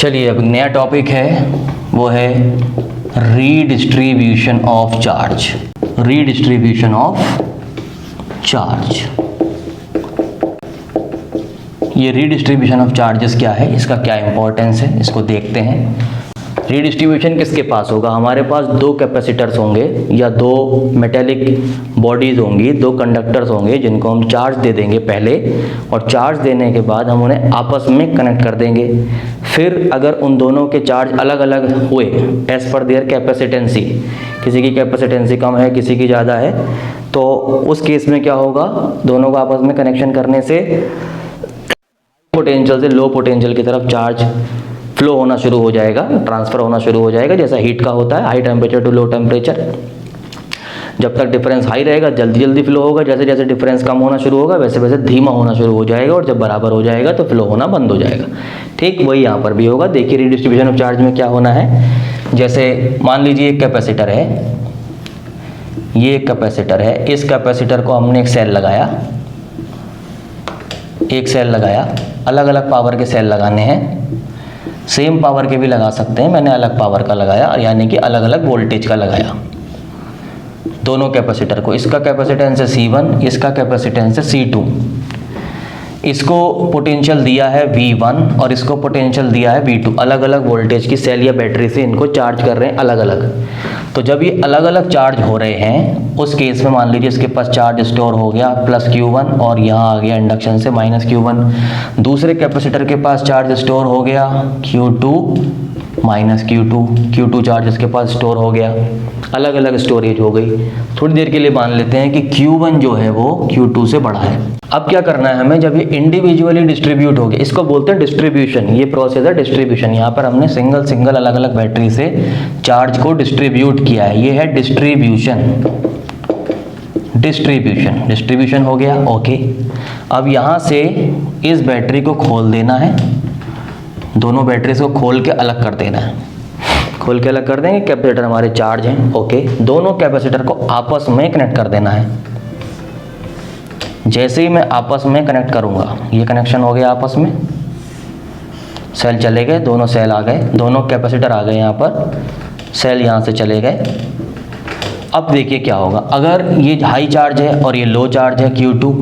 चलिए अब नया टॉपिक है, वो है redistribution of charge. Redistribution of charge. ये रीडिस्ट्रीब्यूशन ऑफ चार्जेस क्या है, इसका क्या इंपॉर्टेंस है, इसको देखते हैं। रीडिस्ट्रीब्यूशन किसके पास होगा? हमारे पास दो कैपेसिटर्स होंगे या दो मेटेलिक बॉडीज होंगी, दो कंडक्टर्स होंगे जिनको हम चार्ज दे देंगे पहले, और चार्ज देने के बाद हम उन्हें आपस में कनेक्ट कर देंगे। फिर अगर उन दोनों के चार्ज अलग अलग हुए एज पर देयर कैपेसिटेंसी, किसी की कैपेसिटेंसी कम है किसी की ज़्यादा है, तो उस केस में क्या होगा, दोनों को आपस में कनेक्शन करने से पोटेंशियल से लो पोटेंशियल की तरफ चार्ज फ्लो होना शुरू हो जाएगा, ट्रांसफर होना शुरू हो जाएगा, जैसा हीट का होता है, high temperature to low temperature. जब तक डिफरेंस हाई रहेगा जल्दी जल्दी फ्लो होगा, जैसे जैसे डिफरेंस कम होना शुरू होगा वैसे वैसे धीमा होना शुरू हो जाएगा, और जब बराबर हो जाएगा तो फ्लो होना बंद हो जाएगा। ठीक वही यहाँ पर भी होगा। देखिए रीडिस्ट्रीब्यूशन ऑफ चार्ज में क्या होना है। जैसे मान लीजिए एक कैपेसिटर है, ये एक कैपेसिटर है, इस कैपेसिटर को हमने एक सेल लगाया, अलग अलग पावर के सेल लगाने हैं, सेम पावर के भी लगा सकते हैं, मैंने अलग पावर का लगाया, यानी कि अलग अलग वोल्टेज का लगाया दोनों कैपेसिटर को। इसका कैपेसिटेंस है C1, इसका कैपेसिटेंस है C2। इसको पोटेंशियल दिया है V1 और इसको पोटेंशियल दिया है V2। अलग अलग वोल्टेज की सेल या बैटरी से इनको चार्ज कर रहे हैं अलग अलग। तो जब ये अलग अलग चार्ज हो रहे हैं उस केस में मान लीजिए इसके पास चार्ज स्टोर हो गया +Q1 और यहाँ आ गया इंडक्शन से -Q1। दूसरे कैपेसिटर के पास चार्ज स्टोर हो गया Q2 -Q2। Q2 चार्ज इसके पास स्टोर हो गया, अलग अलग स्टोरेज हो गई। थोड़ी देर के लिए मान लेते हैं कि Q1 जो है वो Q2 से बड़ा है। अब क्या करना है हमें, जब ये इंडिविजुअली डिस्ट्रीब्यूट हो गया, इसको बोलते हैं डिस्ट्रीब्यूशन, ये प्रोसेस है डिस्ट्रीब्यूशन। यहाँ पर हमने सिंगल अलग अलग बैटरी से चार्ज को डिस्ट्रीब्यूट किया है, ये है डिस्ट्रीब्यूशन हो गया। ओके, अब यहाँ से इस बैटरी को खोल देना है, दोनों बैटरीज को खोल के अलग कर देना है, खोल के अलग कर देंगे। कैपेसिटर हमारे चार्ज हैं, ओके। दोनों कैपेसिटर को आपस में कनेक्ट कर देना है। जैसे ही मैं आपस में कनेक्ट करूंगा, ये कनेक्शन हो गया आपस में, सेल चले गए, दोनों सेल आ गए, दोनों कैपेसिटर आ गए यहाँ पर, सेल यहाँ से चले गए। अब देखिए क्या होगा, अगर ये हाई चार्ज है और ये लो चार्ज है Q2,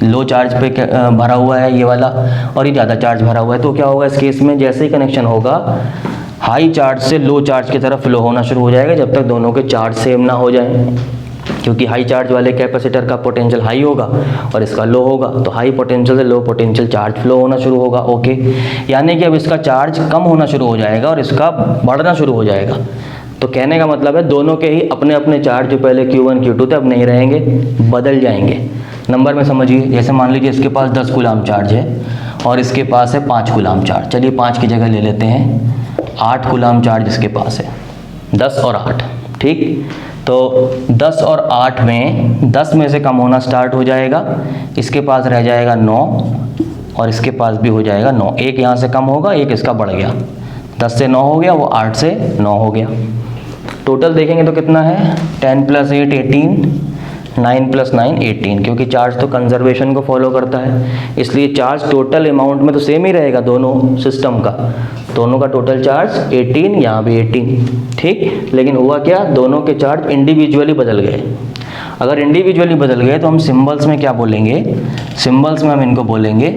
लो चार्ज पे भरा हुआ है ये वाला, और ये ज़्यादा चार्ज भरा हुआ है, तो क्या होगा इस केस में, जैसे ही कनेक्शन होगा हाई चार्ज से लो चार्ज की तरफ फ्लो होना शुरू हो जाएगा जब तक दोनों के चार्ज सेम ना हो जाए। क्योंकि हाई चार्ज वाले कैपेसिटर का पोटेंशियल हाई होगा और इसका लो होगा, तो हाई पोटेंशियल से लो पोटेंशियल चार्ज फ्लो होना शुरू होगा। ओके, यानी कि अब इसका चार्ज कम होना शुरू हो जाएगा और इसका बढ़ना शुरू हो जाएगा। तो कहने का मतलब है दोनों के ही अपने अपने चार्ज जो पहले Q1 Q2 थे अब नहीं रहेंगे, बदल जाएंगे। नंबर में समझिए, जैसे मान लीजिए इसके पास 10 कूलाम चार्ज है और इसके पास है 5 कूलाम चार्ज। चलिए 5 की जगह ले लेते हैं, 8 कूलाम चार्ज इसके पास है, 10 और 8। ठीक, तो 10 और 8 में 10 में से कम होना स्टार्ट हो जाएगा, इसके पास रह जाएगा 9 और इसके पास भी हो जाएगा 9। एक यहाँ से कम होगा, एक इसका बढ़ गया, 10 से 9 हो गया, वो 8 से 9 हो गया। टोटल देखेंगे तो कितना है, 10 + 8 18, 9 + 9 18। क्योंकि चार्ज तो कंजर्वेशन को फॉलो करता है, इसलिए चार्ज टोटल अमाउंट में तो सेम ही रहेगा दोनों सिस्टम का, दोनों का टोटल चार्ज 18, यहाँ भी 18। ठीक, लेकिन हुआ क्या, दोनों के चार्ज इंडिविजुअली बदल गए। अगर इंडिविजुअली बदल गए तो हम सिंबल्स में क्या बोलेंगे, सिंबल्स में हम इनको बोलेंगे,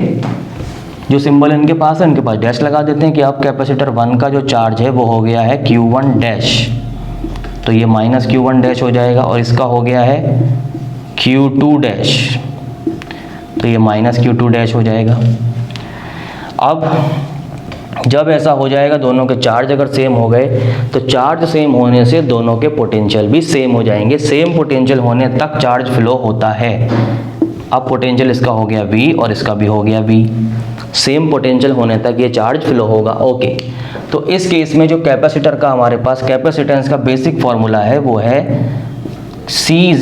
जो सिंबल इनके पास है उनके पास डैश लगा देते हैं कि अब कैपेसिटर 1 का जो चार्ज है वो हो गया है Q1 डैश, तो ये -Q1 डैश हो जाएगा, और इसका हो गया है Q2 डैश, तो ये -Q2 डैश हो जाएगा। अब जब ऐसा हो जाएगा, दोनों के चार्ज अगर सेम हो गए तो चार्ज सेम होने से दोनों के पोटेंशियल भी सेम हो जाएंगे। सेम पोटेंशियल होने तक चार्ज फ्लो होता है। अब पोटेंशियल इसका हो गया V और इसका भी हो गया V, सेम पोटेंशियल होने तक ये चार्ज फ्लो होगा। ओके, तो इस केस में जो कैपेसिटर का हमारे पास कैपेसिटेंस का बेसिक फॉर्मूला है वो है C =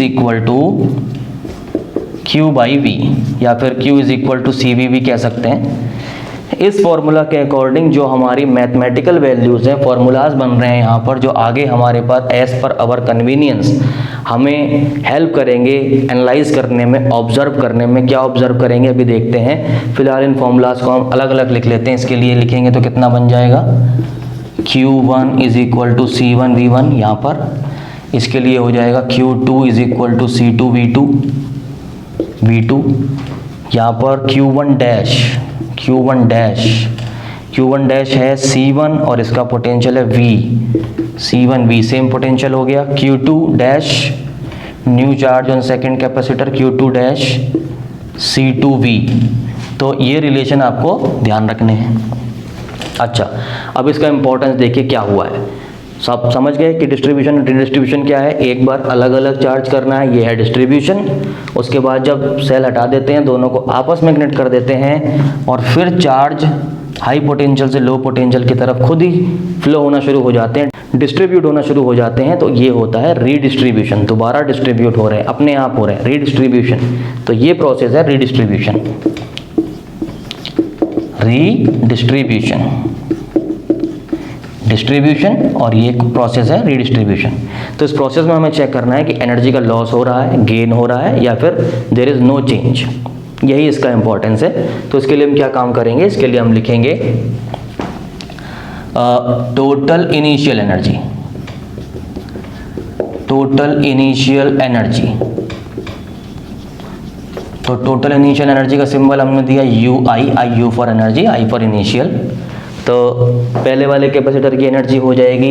Q/V, या फिर Q = CV भी कह सकते हैं। इस फॉर्मूला के अकॉर्डिंग जो हमारी मैथमेटिकल वैल्यूज़ हैं, फॉर्मूलाज बन रहे हैं यहाँ पर, जो आगे हमारे पास एज पर आवर कन्वीनियंस हमें हेल्प करेंगे एनालाइज करने में, ऑब्जर्व करने में। क्या ऑब्जर्व करेंगे अभी देखते हैं। फिलहाल इन फॉर्मूलाज को हम अलग अलग लिख लेते हैं। इसके लिए लिखेंगे तो कितना बन जाएगा, Q1 is equal to C1 V1 यहाँ पर। इसके लिए हो जाएगा Q2 is equal to C2 V2 यहाँ पर Q1 डैश है C1 और इसका पोटेंशियल है V, C1 V same potential हो गया। Q2 dash new charge on second capacitor Q2 dash C2 V। तो ये रिलेशन आपको ध्यान रखने हैं। अच्छा, अब इसका इंपॉर्टेंस देखिए क्या हुआ है। सब समझ गए कि डिस्ट्रीब्यूशन और रिडिस्ट्रीब्यूशन क्या है। एक बार अलग अलग चार्ज करना है, ये है डिस्ट्रीब्यूशन। उसके बाद जब सेल हटा देते हैं, दोनों को आपस में कनेक्ट कर देते हैं और फिर चार्ज हाई पोटेंशियल से लो पोटेंशियल की तरफ खुद ही फ्लो होना शुरू हो जाते हैं, डिस्ट्रीब्यूट होना शुरू हो जाते हैं। तो ये होता है रीडिस्ट्रीब्यूशन, दोबारा डिस्ट्रीब्यूट हो रहे हैं, अपने आप हो रहे हैं, रीडिस्ट्रीब्यूशन। तो ये प्रोसेस है रीडिस्ट्रीब्यूशन, डिस्ट्रीब्यूशन और ये प्रोसेस है रीडिस्ट्रीब्यूशन। तो इस प्रोसेस में हमें चेक करना है कि एनर्जी का लॉस हो रहा है, गेन हो रहा है, या फिर देयर इज नो चेंज। यही इसका इंपॉर्टेंस है। तो इसके लिए हम क्या काम करेंगे, इसके लिए हम लिखेंगे टोटल इनिशियल एनर्जी, तो टोटल इनिशियल एनर्जी का सिंबल हमने दिया you for energy, I for initial. तो पहले वाले कैपेसिटर की एनर्जी हो जाएगी,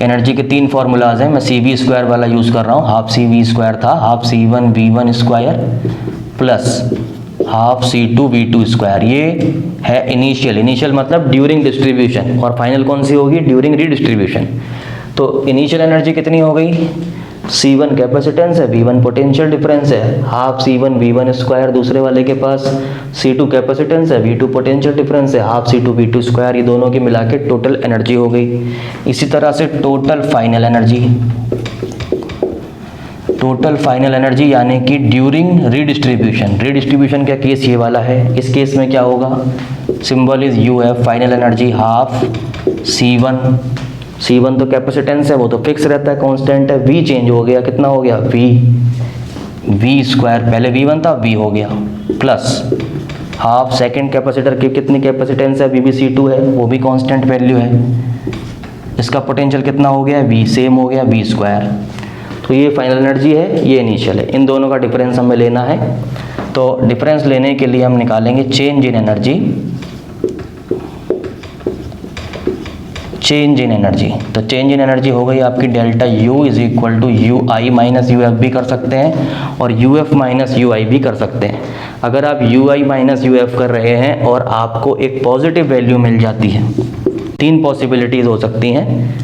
एनर्जी के तीन फार्मूलाज हैं, मैं CV² वाला यूज़ कर रहा हूँ। हाफ CV² था, half C1 V1 square plus half C2 V2 square. ये है इनिशियल मतलब ड्यूरिंग डिस्ट्रीब्यूशन, और फाइनल कौन सी होगी, ड्यूरिंग रीडिस्ट्रीब्यूशन। तो इनिशियल एनर्जी कितनी हो गई, C1 कैपेसिटेंस है, V1 पोटेंशियल डिफरेंस है, हाफ C1 V1 स्क्वायर। दूसरे वाले के पास C2 कैपेसिटेंस है, V2 पोटेंशियल डिफरेंस है, हाफ C2 V2 स्क्वायर। ये दोनों की मिला के टोटल एनर्जी हो गई। इसी तरह से टोटल फाइनल एनर्जी यानी कि ड्यूरिंग रीडिस्ट्रीब्यूशन का केस ये वाला है। इस केस में क्या होगा, symbol is UF, final energy half C1 तो कैपेसिटेंस है, वो तो फिक्स रहता है, कांस्टेंट है। V चेंज हो गया, कितना हो गया, V स्क्वायर, पहले V1 था, V हो गया, प्लस हाफ सेकंड कैपेसिटर की कितनी कैपेसिटेंस है, VBC2 है, वो भी कांस्टेंट वैल्यू है। इसका पोटेंशियल कितना हो गया, V सेम हो गया, V स्क्वायर। तो ये फाइनल एनर्जी है, ये इनिशियल है। इन दोनों का डिफरेंस हमें लेना है। तो डिफरेंस लेने के लिए हम निकालेंगे चेंज इन एनर्जी। तो चेंज इन एनर्जी हो गई आपकी delta U is equal to UI minus UF भी कर सकते हैं, और UF माइनस UI भी कर सकते हैं। अगर आप UI माइनस UF कर रहे हैं और आपको एक पॉजिटिव वैल्यू मिल जाती है, तीन पॉसिबिलिटीज़ हो सकती हैं,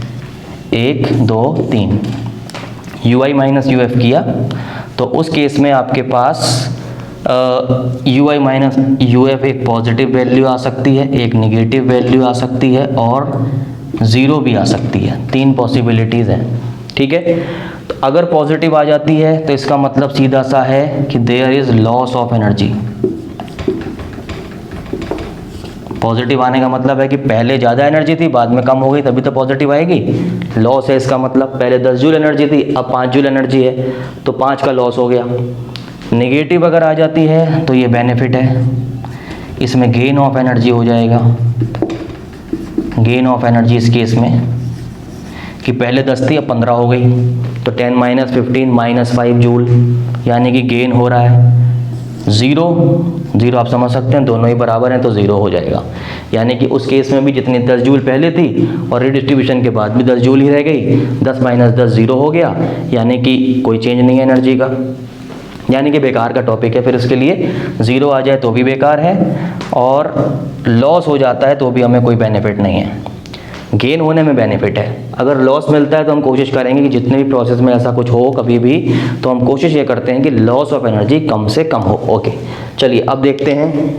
1 2 3। UI माइनस UF किया तो उस केस में आपके पास UI माइनस UF एक पॉजिटिव वैल्यू आ सकती है, एक नेगेटिव वैल्यू आ सकती है, और 0 भी आ सकती है। तीन पॉसिबिलिटीज़ हैं, ठीक है। तो अगर पॉजिटिव आ जाती है तो इसका मतलब सीधा सा है कि there is loss of energy. Positive आने का मतलब है कि पहले ज़्यादा एनर्जी थी, बाद में कम हो गई, तभी तो पॉजिटिव आएगी। लॉस है इसका मतलब पहले 10 जूल एनर्जी थी, अब 5 जूल एनर्जी है, तो 5 का लॉस हो गया। नेगेटिव अगर आ जाती है तो ये बेनिफिट है, इसमें गेन ऑफ एनर्जी हो जाएगा। गेन ऑफ एनर्जी इस केस में कि पहले 10 थी, अब 15 हो गई, तो 10 माइनस 15 माइनस 5 जूल, यानी कि गेन हो रहा है। 0 आप समझ सकते हैं, दोनों ही बराबर हैं तो 0 हो जाएगा। यानी कि उस केस में भी जितनी 10 जूल पहले थी और रीडिस्ट्रीब्यूशन के बाद भी 10 जूल ही रह गई, 10 माइनस 10 0 हो गया, यानी कि कोई चेंज नहीं है एनर्जी का, यानी कि बेकार का टॉपिक है। फिर इसके लिए 0 आ जाए तो भी बेकार है, और लॉस हो जाता है तो भी हमें कोई बेनिफिट नहीं है। गेन होने में बेनिफिट है। अगर लॉस मिलता है तो हम कोशिश करेंगे कि जितने भी प्रोसेस में ऐसा कुछ हो कभी भी, तो हम कोशिश ये करते हैं कि लॉस ऑफ एनर्जी कम से कम हो। ओके, चलिए अब देखते हैं।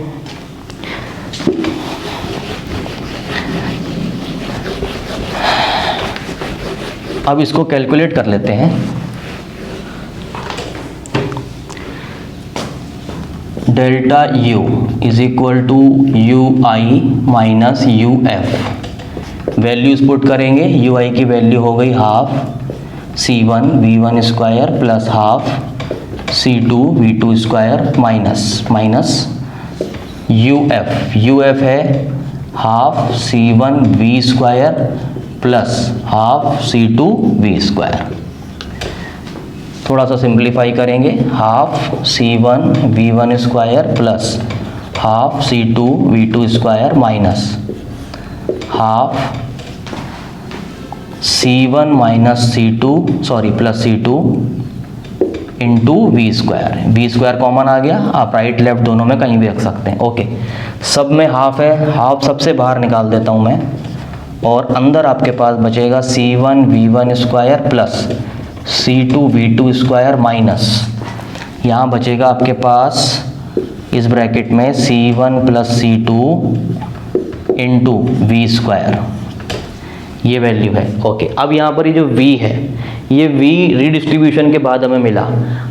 अब इसको कैलकुलेट कर लेते हैं। Delta U is equal to U I minus U F. Values put करेंगे, यू आई की वैल्यू हो गई half C1 V1 square plus half C2 V2 square minus U F है half C1 V square plus half C2 V square. थोड़ा सा simplify करेंगे, half C1 V1 square plus half C2 V2 square minus half C1 minus C2 plus C2 into V square common आ गया, आप right left दोनों में कहीं भी रख सकते हैं। ओके, सब में हाफ है, हाफ सबसे बाहर निकाल देता हूँ मैं, और अंदर आपके पास बचेगा C1 V1 square plus C2 V2 square minus, यहाँ बचेगा आपके पास इस ब्रैकेट में C1 plus C2 into V square, ये वैल्यू है। ओके, अब यहाँ पर ये जो V है, ये V रीडिस्ट्रीब्यूशन के बाद हमें मिला।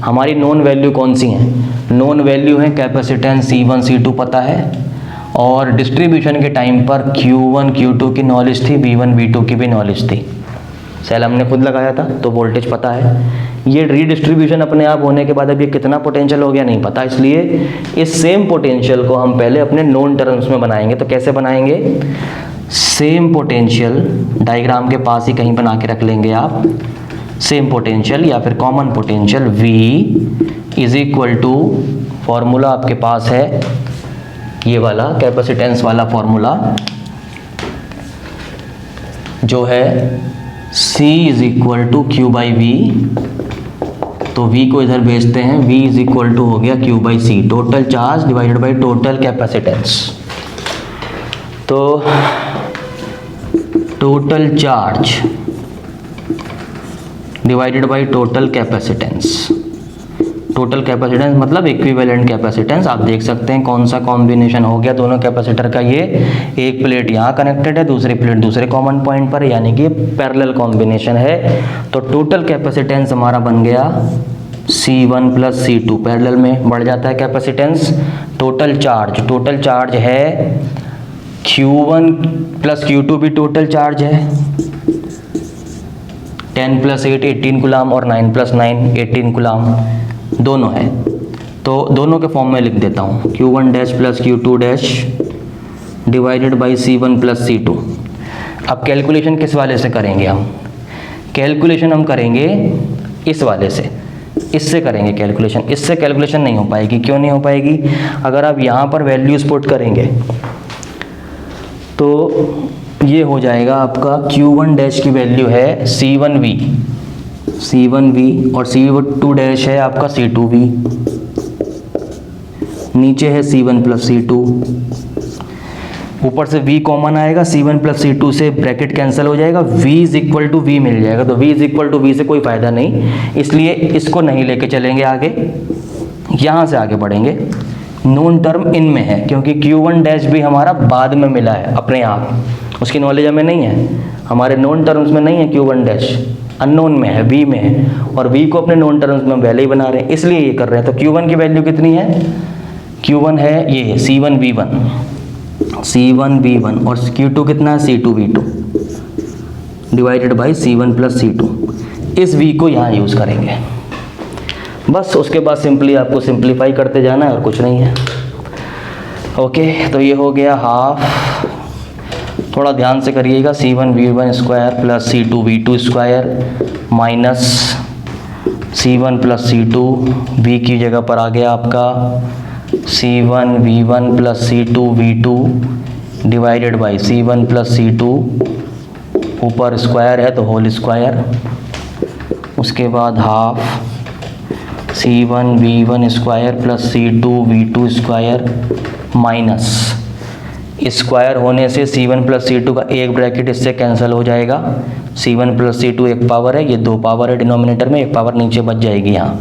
हमारी नॉन वैल्यू कौन सी हैं? नॉन वैल्यू है कैपेसिटेंस C1 C2 पता है, और डिस्ट्रीब्यूशन के टाइम पर Q1 Q2 की नॉलेज थी, V1 V2 की भी नॉलेज थी। सेल हमने खुद लगाया था तो वोल्टेज पता है। ये रीडिस्ट्रीब्यूशन अपने आप होने के बाद अब ये कितना पोटेंशियल हो गया नहीं पता, इसलिए इस सेम पोटेंशियल को हम पहले अपने नॉन टर्म्स में बनाएंगे। तो कैसे बनाएंगे? सेम पोटेंशियल डायग्राम के पास ही कहीं बना के रख लेंगे आप, सेम पोटेंशियल या फिर common potential V is equal to, formula आपके पास है ये वाला कैपेसिटेंस वाला फॉर्मूला जो है C is equal to Q by V. तो V को इधर भेजते हैं, V इज इक्वल टू हो गया Q by C, total charge divided by total capacitance. तो total charge divided by total capacitance, total capacitance मतलब इक्विवेलेंट कैपेसिटेंस। आप देख सकते हैं कौन सा कॉम्बिनेशन हो गया दोनों कैपेसिटर का। ये एक प्लेट यहाँ कनेक्टेड है, दूसरी प्लेट दूसरे कॉमन पॉइंट पर है, यानी कि पैरेलल कॉम्बिनेशन है। तो टोटल कैपेसिटेंस हमारा बन गया C1 प्लस C2, पैरेलल में बढ़ जाता है कैपेसिटेंस। टोटल चार्ज है Q1 प्लस Q2 भी टोटल चार्ज है, 10 प्लस 8 18 कूलम और 9 प्लस 9 18 कूलम दोनों है। तो दोनों के फॉर्म में लिख देता हूँ, Q1 dash plus Q2 dash divided by C1 plus C2। अब कैलकुलेशन किस वाले से करेंगे हम? कैलकुलेशन हम करेंगे इस वाले से, इससे करेंगे कैलकुलेशन। इससे कैलकुलेशन नहीं हो पाएगी। क्यों नहीं हो पाएगी? अगर आप यहाँ पर वैल्यूज पुट करेंगे तो ये हो जाएगा आपका Q1 डैश की वैल्यू है C1V और C2 डैश है आपका C2V, नीचे है C1 प्लस C2, ऊपर से V कॉमन आएगा, C1 प्लस C2 से ब्रैकेट कैंसिल हो जाएगा, V is equal to V मिल जाएगा। तो V is equal to V से कोई फ़ायदा नहीं, इसलिए इसको नहीं लेके चलेंगे आगे, यहाँ से आगे बढ़ेंगे। नोन टर्म इनमें है, क्योंकि Q1 डैश भी हमारा बाद में मिला है अपने आप, उसकी नॉलेज हमें नहीं है, हमारे नोन टर्म्स में नहीं है। Q1 डैश अननोन में है, V में है, और V को अपने नोन टर्म्स में पहले ही बना रहे हैं, इसलिए ये कर रहे हैं। तो Q1 की वैल्यू कितनी है? Q1 है ये C1V1 और Q2 कितना है? C2V2 divided by C1 plus C2। इस V को यहाँ यूज़ करेंगे बस। उसके बाद सिंपली आपको सिंप्लीफाई करते जाना है और कुछ नहीं है। ओके, तो ये हो गया हाफ, थोड़ा ध्यान से करिएगा, C1V1 square plus C2V2 square minus C1 plus C2, V की जगह पर आ गया आपका C1V1 plus C2V2 divided by C1 plus C2, ऊपर स्क्वायर है तो होल स्क्वायर। उसके बाद half C1V1 square plus C2V2 square minus, square होने से C1 प्लस C2 का एक ब्रैकेट इससे कैंसिल हो जाएगा। C1 प्लस C2 एक पावर है, ये दो पावर है डिनोमिनेटर में, एक पावर नीचे बच जाएगी यहाँ।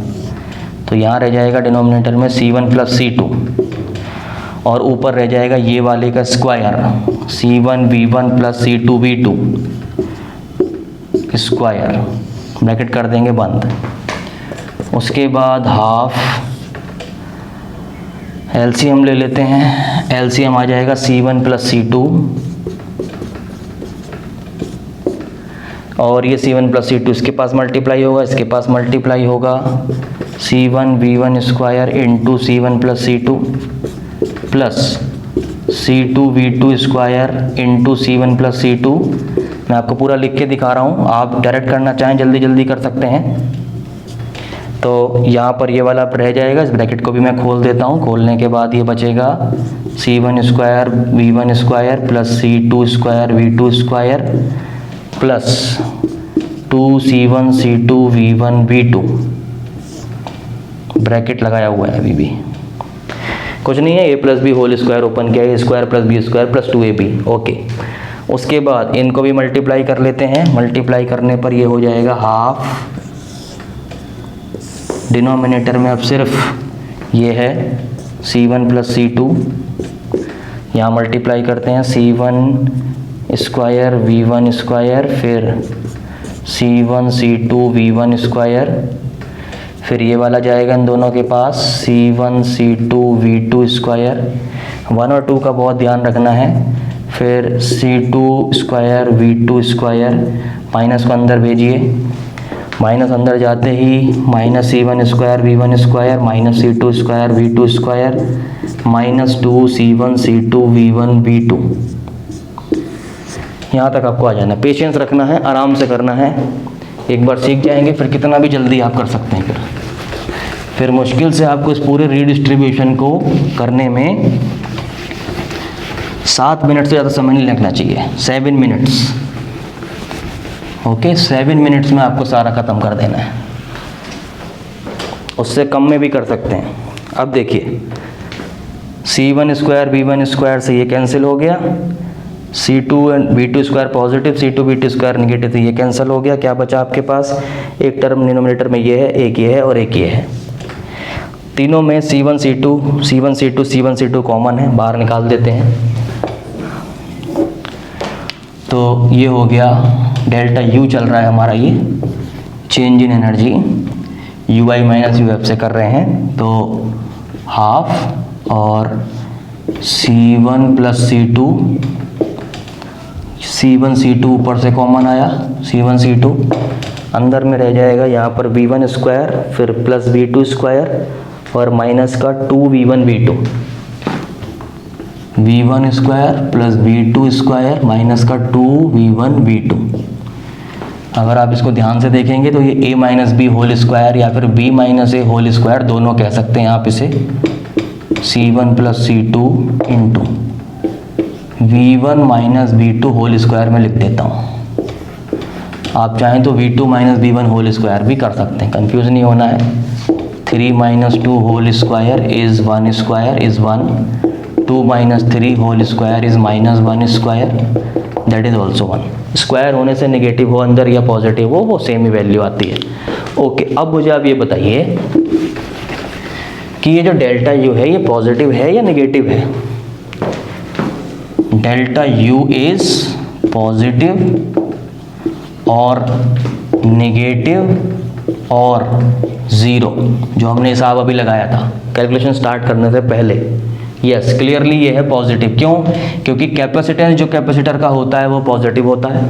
तो यहाँ रह जाएगा डिनोमिनेटर में C1 प्लस C2, और ऊपर रह जाएगा ये वाले का square C1V1 plus C2V2 square, bracket कर देंगे बंद। उसके बाद हाफ एलसीएम ले लेते हैं। एलसीएम आ जाएगा C1 + C2 और ये C1 + C2 इसके पास मल्टीप्लाई होगा, इसके पास मल्टीप्लाई होगा। C1V1² into C1 + C2 plus C2V2² into C1 + C2। मैं आपको पूरा लिख के दिखा रहा हूँ, आप डायरेक्ट करना चाहें जल्दी जल्दी कर सकते हैं। तो यहाँ पर ये वाला रह जाएगा, इस ब्रैकेट को भी मैं खोल देता हूँ। खोलने के बाद ये बचेगा C1² V1² plus C2² V2² plus 2C1 C2 V1 V2, bracket लगाया हुआ है अभी भी, कुछ नहीं है। a + b whole square open किया है, a² + b² plus 2ab। Okay, उसके बाद इनको भी मल्टीप्लाई कर लेते हैं। मल्टीप्लाई करने पर ये हो जाएगा हाफ, डिनोमिनेटर में अब सिर्फ ये है C1 + C2, यहाँ मल्टीप्लाई करते हैं C1² V1², फिर C1 C2 V1², फिर ये वाला जाएगा इन दोनों के पास C1 C2 V2²। 1 और 2 का बहुत ध्यान रखना है। फिर C2² V2², माइनस को अंदर भेजिए, माइनस अंदर जाते ही minus C1² V1² minus C2² V2² minus 2C1 C2 V1 V2। यहाँ तक आपको आ जाना है। पेशेंस रखना है, आराम से करना है। एक बार सीख जाएंगे फिर कितना भी जल्दी आप कर सकते हैं। फिर मुश्किल से आपको इस पूरे रीडिस्ट्रीब्यूशन को करने में 7 मिनट से ज़्यादा समय नहीं लगना चाहिए। 7 मिनट्स, ओके, 7 मिनट्स में आपको सारा ख़त्म कर देना है। उससे कम में भी कर सकते हैं। अब देखिए C1² V1² से ये कैंसिल हो गया, C2 V2² positive, C2 V2² negative, ये कैंसिल हो गया। क्या बचा आपके पास? एक टर्म डिनोमिनेटर में ये है, एक ये है और एक ये है। तीनों में C1 C2 कॉमन है, बाहर निकाल देते हैं। तो ये हो गया डेल्टा U चल रहा है हमारा, ये change in energy UI - UF से कर रहे हैं। तो हाफ और C1 + C1 C2 ऊपर से कॉमन आया, C1 C2 अंदर में रह जाएगा। यहाँ पर V1², फिर प्लस V2² और माइनस का 2V1 V2, V1² plus V2² minus का 2V1 V2। अगर आप इसको ध्यान से देखेंगे तो ये a - b होल स्क्वायर या फिर b - a होल स्क्वायर दोनों कह सकते हैं आप इसे। C1 + C2 into V1 - V2 whole square में लिख देता हूँ। आप चाहें तो V2 - V1 होल स्क्वायर भी कर सकते हैं, कंफ्यूज नहीं होना है। 3 - 2 whole square is 1² is 1, 2 - 3 whole square is -1² that is also 1। स्क्वायर होने से नेगेटिव हो अंदर या पॉजिटिव हो वो सेम ही वैल्यू आती है। ओके, अब मुझे आप ये बताइए कि ये जो डेल्टा U है ये पॉजिटिव है या नेगेटिव है? डेल्टा U इज पॉजिटिव और नेगेटिव और ज़ीरो, जो हमने हिसाब अभी लगाया था कैलकुलेशन स्टार्ट करने से पहले। यस, क्लियरली ये है पॉजिटिव। क्यों? क्योंकि कैपेसिटेंस जो कैपेसिटर का होता है वो पॉजिटिव होता है,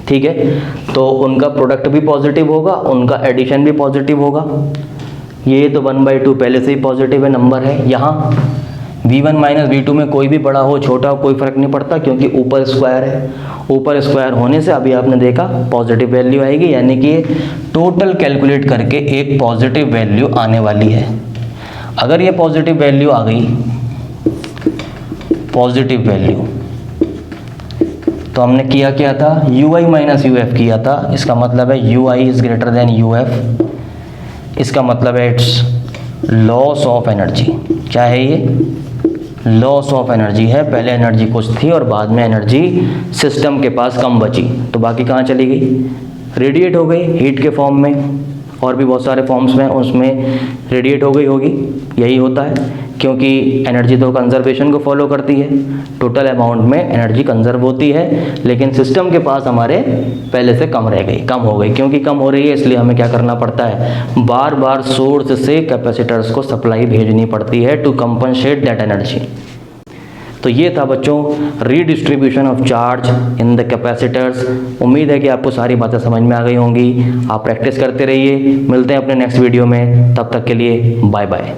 ठीक है। तो उनका प्रोडक्ट भी पॉजिटिव होगा, उनका एडिशन भी पॉजिटिव होगा। ये तो 1/2 पहले से ही पॉजिटिव है नंबर है। यहाँ V1 - V2 में कोई भी बड़ा हो छोटा हो कोई फ़र्क नहीं पड़ता, क्योंकि ऊपर स्क्वायर है। ऊपर स्क्वायर होने से अभी आपने देखा पॉजिटिव वैल्यू आएगी, यानी कि टोटल कैलकुलेट करके एक पॉजिटिव वैल्यू आने वाली है। अगर ये पॉजिटिव वैल्यू आ गई, पॉजिटिव वैल्यू, तो हमने किया क्या था? UI - UF किया था। इसका मतलब है UI is greater than UF। इसका मतलब है इट्स लॉस ऑफ एनर्जी। क्या है ये? लॉस ऑफ एनर्जी है। पहले एनर्जी कुछ थी और बाद में एनर्जी सिस्टम के पास कम बची, तो बाकी कहाँ चली गई? रेडिएट हो गई हीट के फॉर्म में, और भी बहुत सारे फॉर्म्स में उसमें रेडिएट हो गई होगी, यही होता है। क्योंकि एनर्जी तो कंजर्वेशन को फॉलो करती है, टोटल अमाउंट में एनर्जी कंजर्व होती है, लेकिन सिस्टम के पास हमारे पहले से कम रह गई, कम हो गई। क्योंकि कम हो रही है इसलिए हमें क्या करना पड़ता है, बार बार सोर्स से कैपेसिटर्स को सप्लाई भेजनी पड़ती है टू कंपनसेट दैट एनर्जी। तो ये था बच्चों redistribution of charge in the capacitors. उम्मीद है कि आपको सारी बातें समझ में आ गई होंगी। आप प्रैक्टिस करते रहिए, मिलते हैं अपने नेक्स्ट वीडियो में, तब तक के लिए बाय बाय।